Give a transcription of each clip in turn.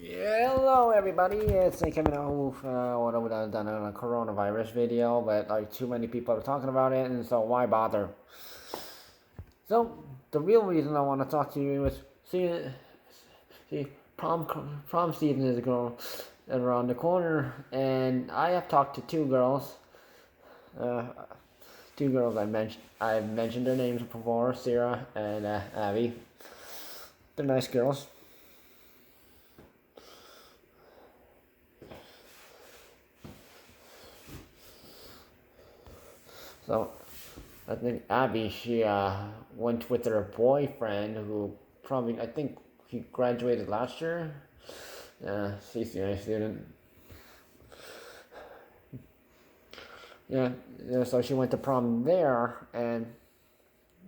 Hello everybody, it's Sein Kim. What I would have done on a coronavirus video, but like too many people are talking about it, and so why bother? So the real reason I want to talk to you is see prom season is going around the corner, and I have talked to two girls. Uh, Two girls I've mentioned their names before, Sarah and Abby. They're nice girls. So, I think Abby, she went with her boyfriend who probably, I think he graduated last year. She's a nice student. Yeah, so she went to prom there, and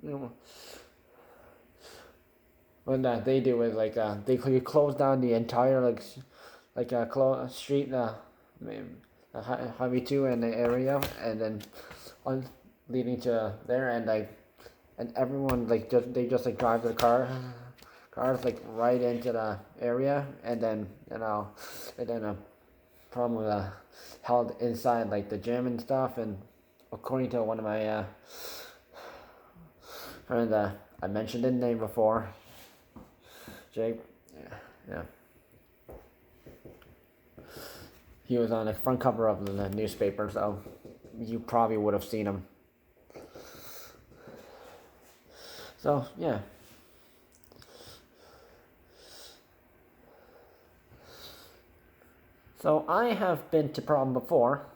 you know, what they do is like they close down the entire street, Highway 2 in the area, and then on leading to there, and everyone they just like drive their cars like right into the area, and then prom was held inside like the gym and stuff, and according to one of my friends, I mentioned his name before, Jake. Yeah. He was on the front cover of the newspaper, so you probably would have seen him. So, yeah. So, I have been to prom before.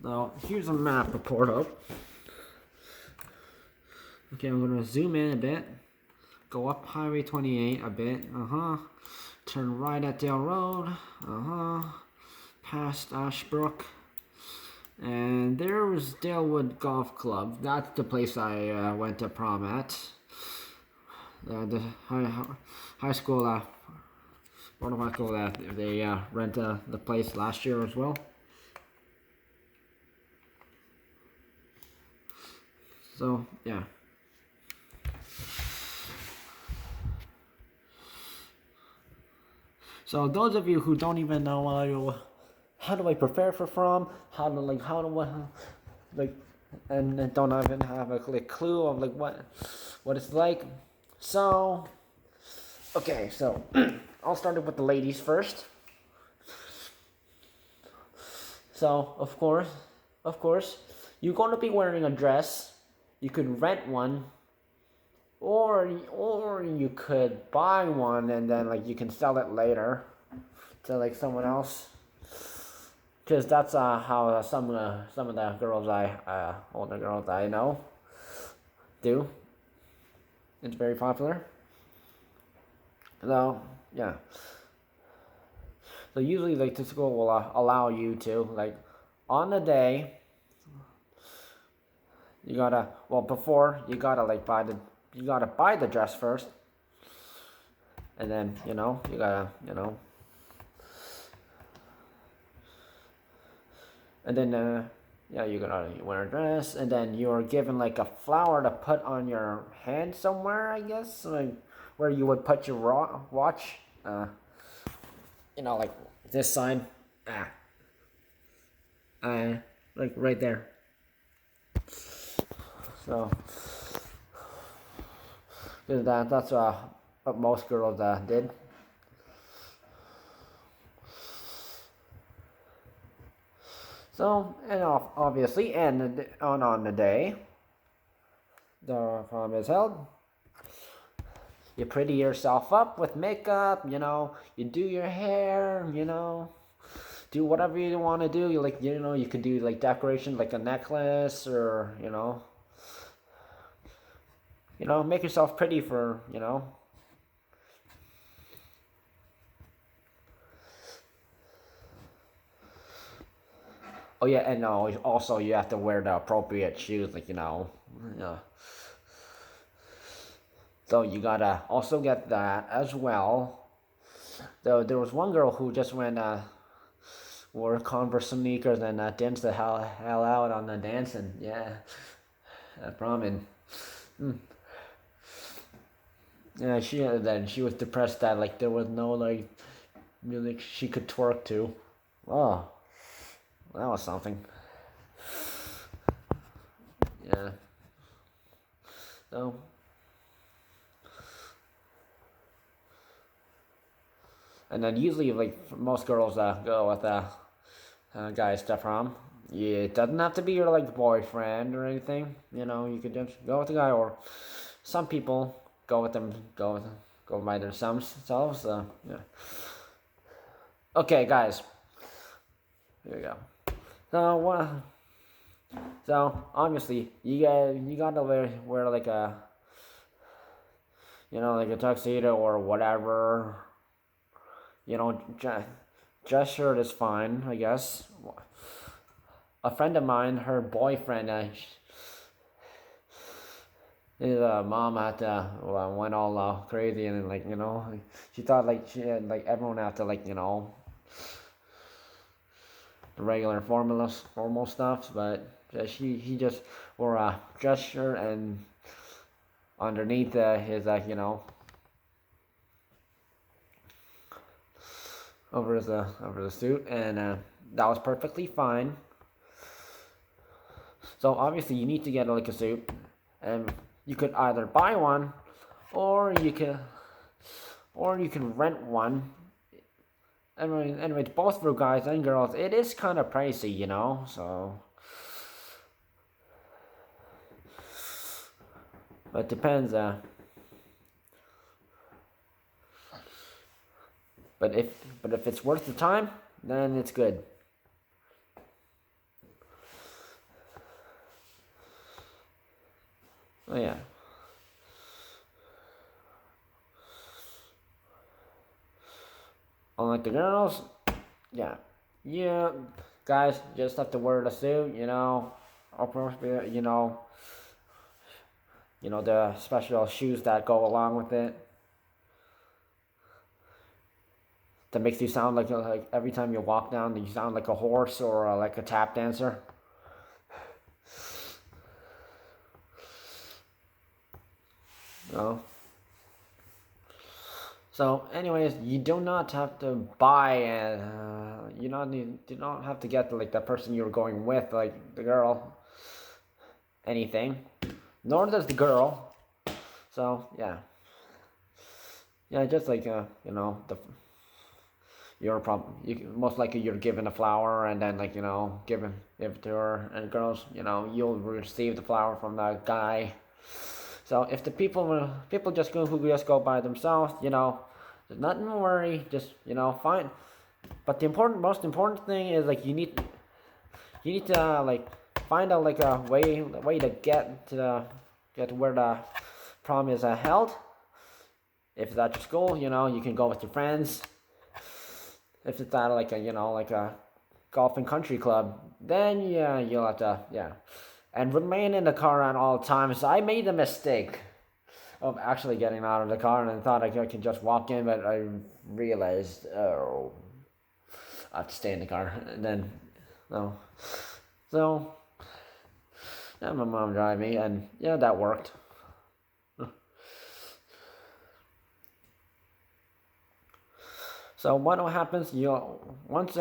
Now, here's a map report up. Okay, I'm going to zoom in a bit. Go up Highway 28 a bit. Turn right at Dale Road. Past Ashbrook. And there was Dalewood Golf Club. That's the place I went to prom at. The high school, one of high school, they rent the place last year as well. So, yeah. So those of you who don't even know how do I prepare for prom, and don't even have a clue of what it's like. So, okay, so I'll start with the ladies first. So of course, you're going to be wearing a dress. You could rent one. Or you could buy one and then you can sell it later to someone else. Because that's how some of the girls older girls I know do. It's very popular. So yeah. So usually the school will allow you to on the day. You gotta before you gotta buy the dress first, and then you gotta and then you gotta wear a dress, and then you're given a flower to put on your hand somewhere, I guess, where you would put your watch, this sign, right there. So that's what most girls did. So, and obviously, and on the day the prom is held, you pretty yourself up with makeup, you do your hair, do whatever you want to do. You could do decoration, like a necklace, or make yourself pretty for, Oh yeah, and also you have to wear the appropriate shoes, So you gotta also get that as well. Though there was one girl who just went wore Converse sneakers and danced the hell out on the dancing. Yeah, prom and Yeah, she was depressed that like there was no like music she could twerk to. Oh, that was something. Yeah. So and then usually like most girls go with guys to prom. Yeah, it doesn't have to be your like boyfriend or anything. You know, you could just go with the guy, or some people go by themselves. Yeah. Okay, guys. Here we go. So what? So obviously you gotta wear like a like a tuxedo or whatever. You know, dress shirt is fine, I guess. A friend of mine, her boyfriend, his mom had went all crazy, and then, like she thought like she had like everyone had to like the regular formal stuff, but he just wore a dress shirt and underneath his over the suit, and that was perfectly fine. So obviously you need to get like a suit, and you could either buy one, or you can rent one. Anyway, both for guys and girls, it is kind of pricey, So, but it depends. But if it's worth the time, then it's good. Oh yeah. Unlike the girls, yeah, guys just have to wear the suit, appropriate, the special shoes that go along with it. That makes you sound like every time you walk down, you sound like a horse or like a tap dancer. No. So, anyways, you do not have to buy, do not have to get like the person you're going with, like the girl, anything, nor does the girl. So yeah, just like you're most likely you're given a flower, and then like give it to her, and girls, you'll receive the flower from the guy. So if the people just go by themselves, there's nothing to worry. Just fine. But the most important thing is like you need to like find out like a way to get to where the prom is held. If that's your school, you can go with your friends. If it's at like a golf and country club, then yeah, you'll have to and remain in the car at all times. I made the mistake of actually getting out of the car and thought I could just walk in, but I realized, oh, I have to stay in the car. And then, no. So, yeah, my mom drive me, and yeah, that worked. So what happens? Once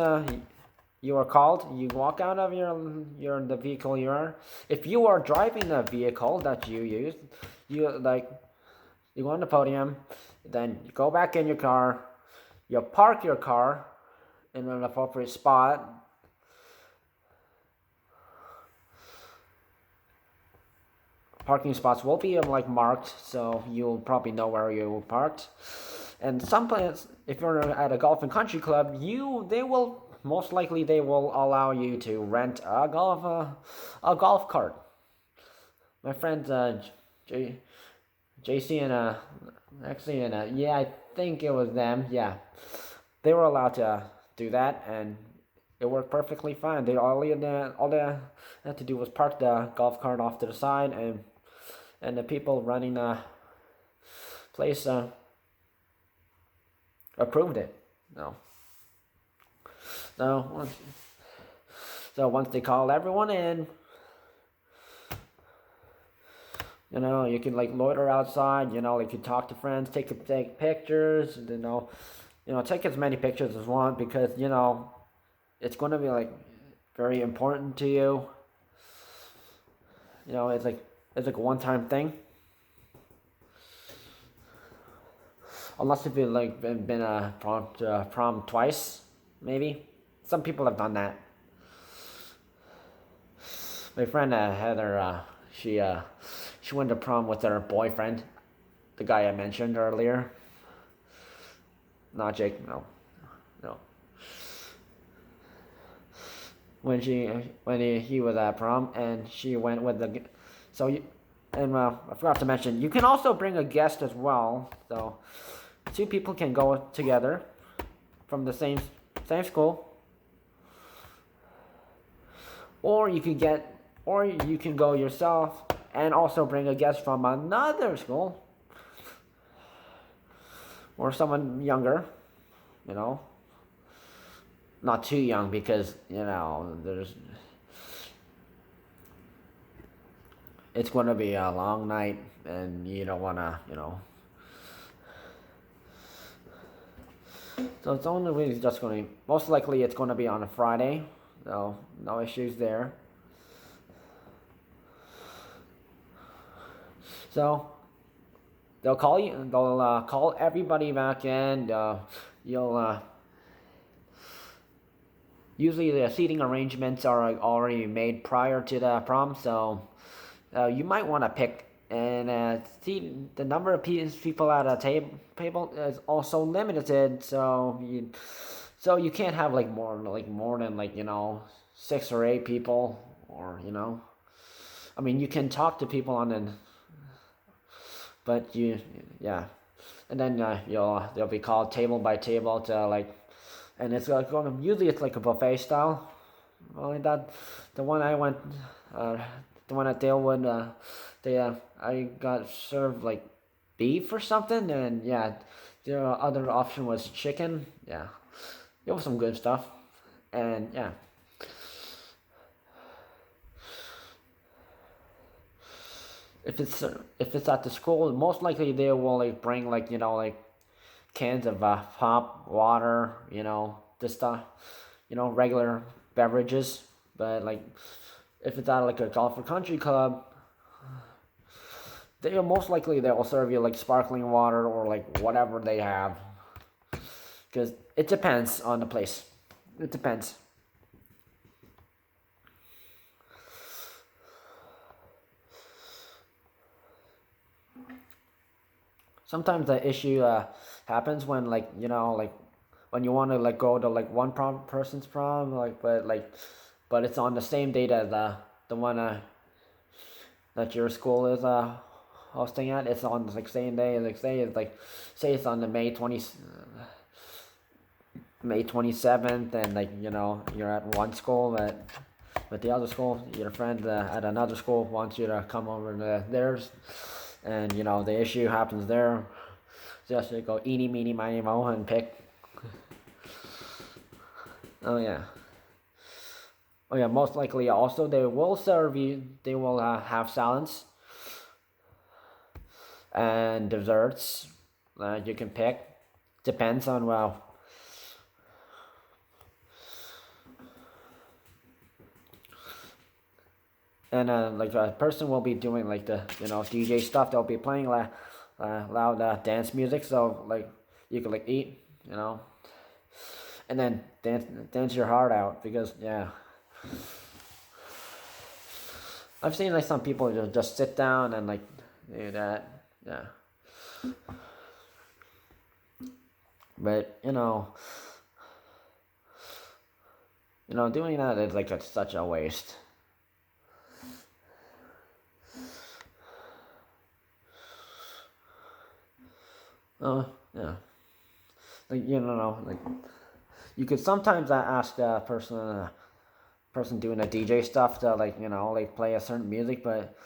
you are called, you walk out of the vehicle you are. If you are driving the vehicle that you use, you go on the podium, then you go back in your car, you park your car in an appropriate spot. Parking spots will be marked, so you'll probably know where you parked. And sometimes, if you're at a golf and country club, they will allow you to rent a golf cart. My friends JC and yeah, I think it was them. Yeah, they were allowed to do that, and it worked perfectly fine. All they had to do was park the golf cart off to the side, and the people running the place approved it. No. So once they called everyone in, You know, you can like loiter outside. You know, like you talk to friends, take pictures. Take as many pictures as you want because it's going to be like very important to you. It's like a one-time thing. Unless if you've like been a prom twice, maybe. Some people have done that. My friend Heather, she went to prom with her boyfriend, the guy I mentioned earlier. Not Jake, no, no. He was at prom and she went with the so you, and I forgot to mention you can also bring a guest as well. So two people can go together from the same school, or you can go yourself and also bring a guest from another school or someone younger, you know, not too young because it's going to be a long night and you don't want to. So it's only really just going to, most likely it's going to be on a Friday, so no issues there. So they'll call everybody back in. You'll usually the seating arrangements are already made prior to the prom, so you might want to pick and see the number of people at a table is also limited, so you can't have more than 6 or 8 people, or I mean you can talk to people on an but yeah, and then they'll be called table by table to and it's usually it's like a buffet style. Only that the one I went, the one at Dalewood, I got served like beef or something, and yeah, the other option was chicken. Yeah, it was some good stuff, and yeah. If it's at the school, most likely they will bring cans of pop, water, this stuff, regular beverages. But if it's at a golf or country club, they most likely they will serve you sparkling water or whatever they have. Because it depends on the place. It depends. Sometimes the issue happens when when you want to go to one person's prom but it's on the same date as the one that your school is hosting at. It's on the same day. Say it's on the May 27th, and you're at one school, but the other school, your friend at another school wants you to come over to theirs, and the issue happens there. Just to go eeny meeny miny mo and pick. Oh yeah. Oh yeah. Most likely, also they will serve you. They will have salads and desserts you can pick. Depends on and a person will be doing the DJ stuff. They'll be playing loud dance music, so you can eat, and then dance your heart out, because yeah, I've seen some people just sit down and do that, yeah, but doing that is such a waste. Oh yeah, you could sometimes ask the person doing the DJ stuff to play a certain music, but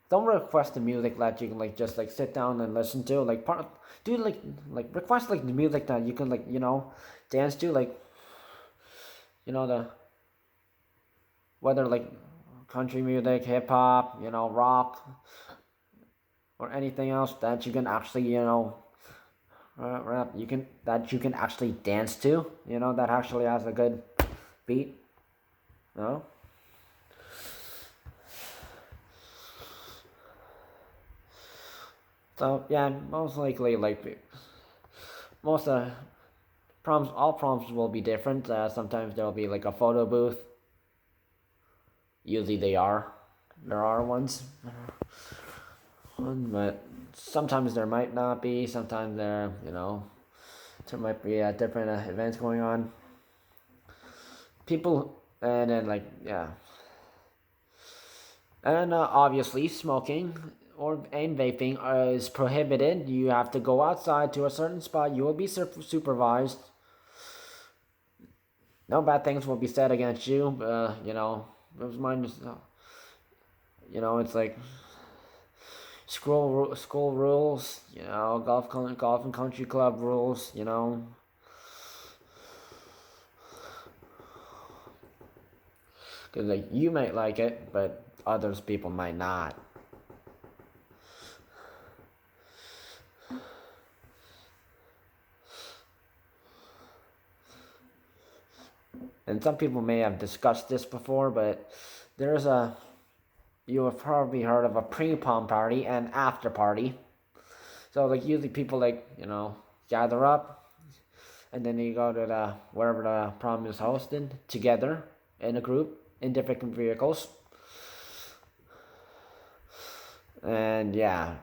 don't request the music that you can just sit down and listen to. Request the music that you can dance to, the whether country music, hip hop, rock, or anything else that you can actually, rap, you can actually dance to, that actually has a good beat, no? So yeah, most likely, like most prompts, all prompts will be different. Sometimes there'll be like a photo booth. Usually there are ones, but sometimes there might not be. Sometimes there might be different events going on. People, and then like yeah, and obviously smoking and vaping is prohibited. You have to go outside to a certain spot. You will be supervised. No bad things will be said against you. It was mine. It's like school rules. Golf and country club rules. Because like you might like it, but others people might not. And some people may have discussed this before, but there's a you have probably heard of a pre-prom party and after party. So like usually people gather up, and then you go to the wherever the prom is hosted together in a group in different vehicles. And yeah,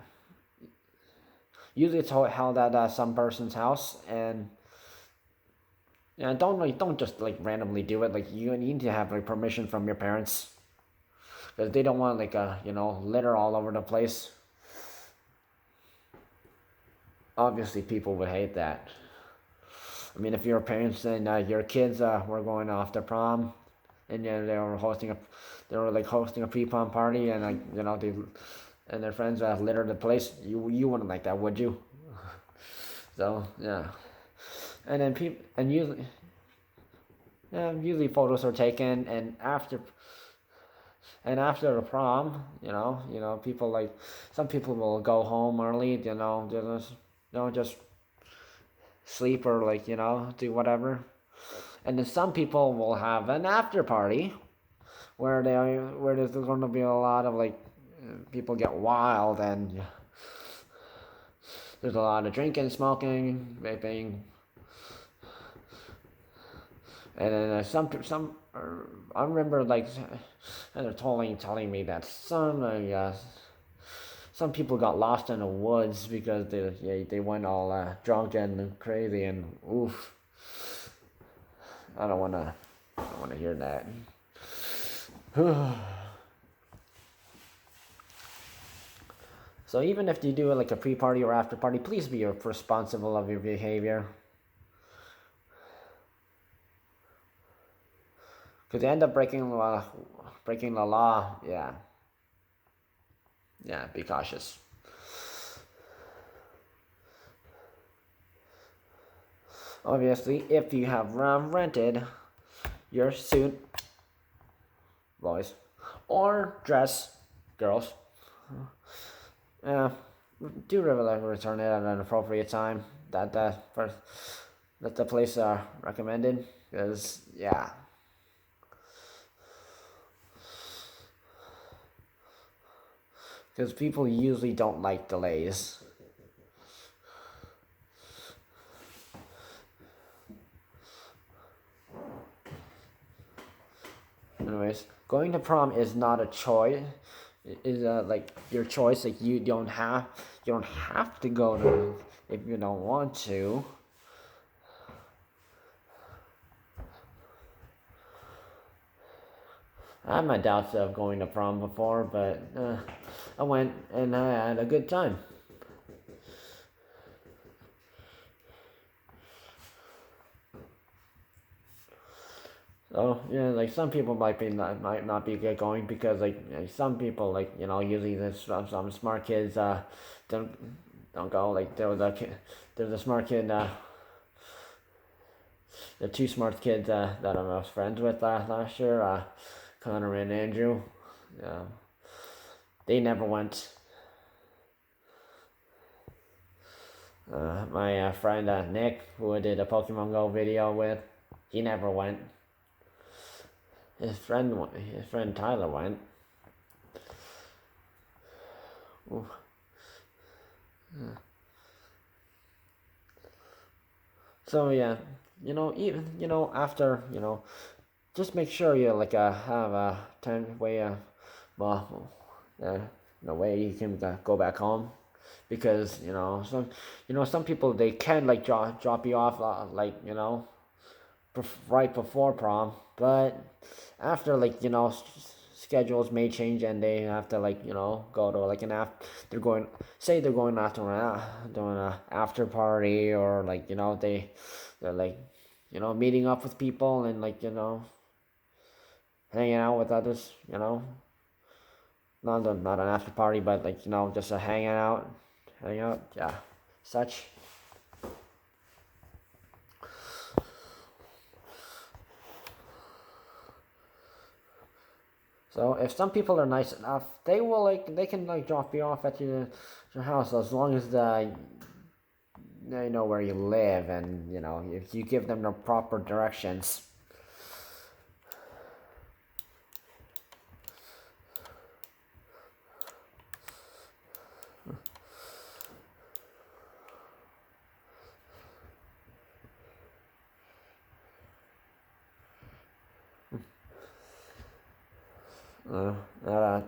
usually it's held at some person's house, and don't just like randomly do it. Like you need to have like permission from your parents, because they don't want like litter all over the place. Obviously, people would hate that. I mean, if your parents and your kids were going off to prom, and they were like hosting a pre-prom party, and they and their friends littered the place, you wouldn't like that, would you? So yeah, and then usually photos are taken, and after the prom, people like some people will go home early, just sleep or do whatever, and then some people will have an after party where there's going to be a lot of like people get wild, and there's a lot of drinking, smoking, vaping, and then I remember like and they're telling me that some people got lost in the woods because they went all drunk and crazy, and oof, I don't wanna hear that. So even if you do like a pre-party or after party, please be responsible of your behavior. Because you end up breaking the law, yeah. Yeah, be cautious. Obviously, if you have rented your suit, boys, or dress, girls, do return it at an appropriate time. That the place recommended, because yeah. Because people usually don't like delays. Anyways, going to prom is not a choice. It is like your choice. Like you don't have to go to if you don't want to. I had my doubts of going to prom before, but I went and I had a good time. So yeah, like some people might not be good going because some people usually there's some smart kids don't go. Like there's a smart kid the two smart kids that I was friends with last year, Connor and Andrew. They never went. My friend Nick, who I did a Pokemon Go video with, he never went. His friend Tyler went. Ooh. Yeah. So yeah, even after just make sure you like have a time way well, no way you can go back home, because some people, they can like drop you off like right before prom, but after, like schedules may change and they have to like go to like an after, they're going after doing a after party, or like they're like meeting up with people and like hanging out with others, not an after party, but like just a hang out, yeah, such. So if some people are nice enough, they can like drop you off at your house, as long as they know where you live, and if you give them the proper directions.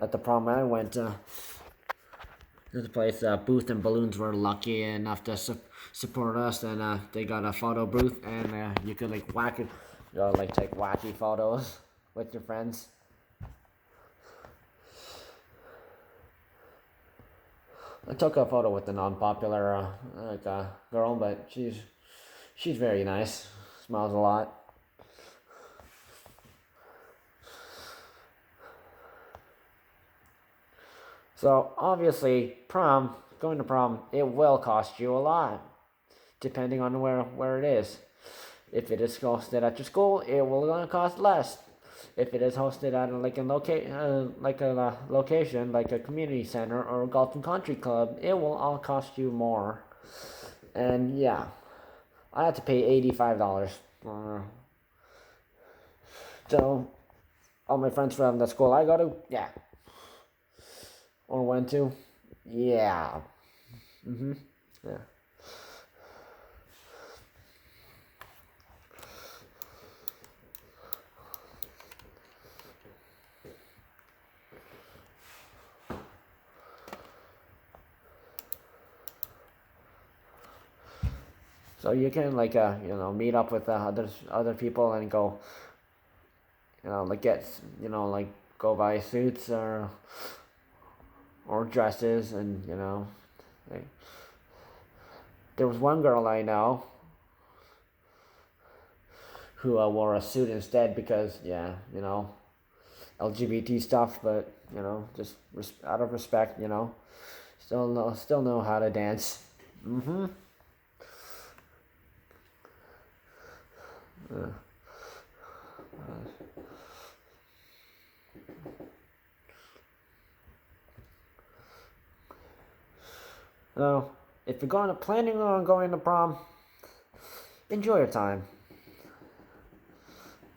At the prom I went, this place, Booth and Balloons were lucky enough to support us, and they got a photo booth, and you could like whack it, like take wacky photos with your friends. I took a photo with the non-popular girl, but she's very nice, smiles a lot. So obviously, going to prom, it will cost you a lot, depending on where it is. If it is hosted at your school, it will gonna cost less. If it is hosted at a location like a community center or a golf and country club, it will all cost you more. And yeah, I had to pay $85. So all my friends from the school I go to, yeah, or went to, yeah, yeah. So you can like meet up with other people and go, like get like go buy suits or dresses, and like, there was one girl I know who wore a suit instead, because yeah, LGBT stuff, but just out of respect, still know how to dance. So if you're planning on going to prom, enjoy your time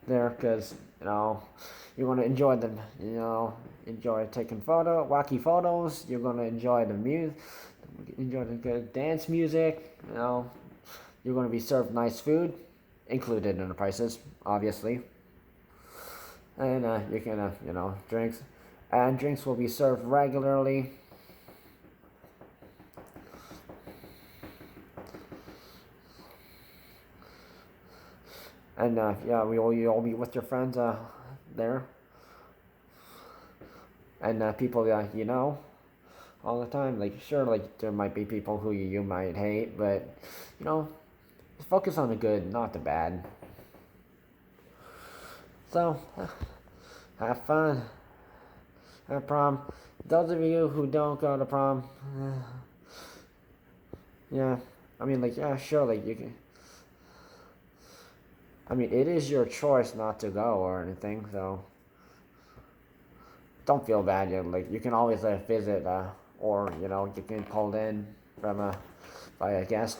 there, because you're gonna enjoy them. Enjoy taking wacky photos. You're gonna enjoy the music, enjoy the good dance music. You're gonna be served nice food, included in the prices, obviously. And you can drinks, and drinks will be served regularly. And yeah, you all be with your friends there, and people all the time. Like sure, like there might be people who you might hate, but focus on the good, not the bad. So have fun, have prom. Those of you who don't go to prom, yeah, I mean like yeah, sure, like you can. I mean, it is your choice not to go or anything, so don't feel bad. You can always visit, or you get pulled in from by, I guess,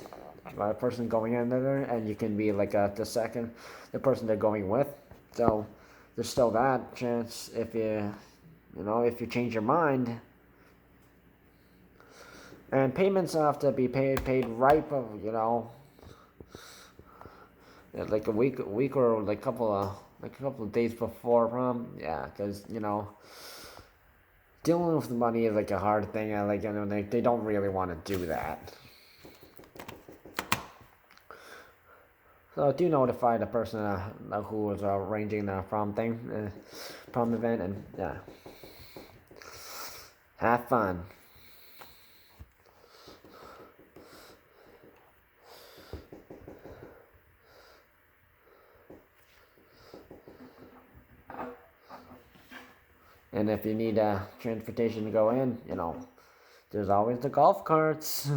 by a person going in there, and you can be like the person they're going with. So there's still that chance if if you change your mind. And payments have to be paid right, like a week or like a couple of days before prom. Yeah, because dealing with the money is like a hard thing. And they don't really want to do that. So do notify the person who was arranging the prom prom event, and yeah, have fun. And if you need transportation to go in, there's always the golf carts.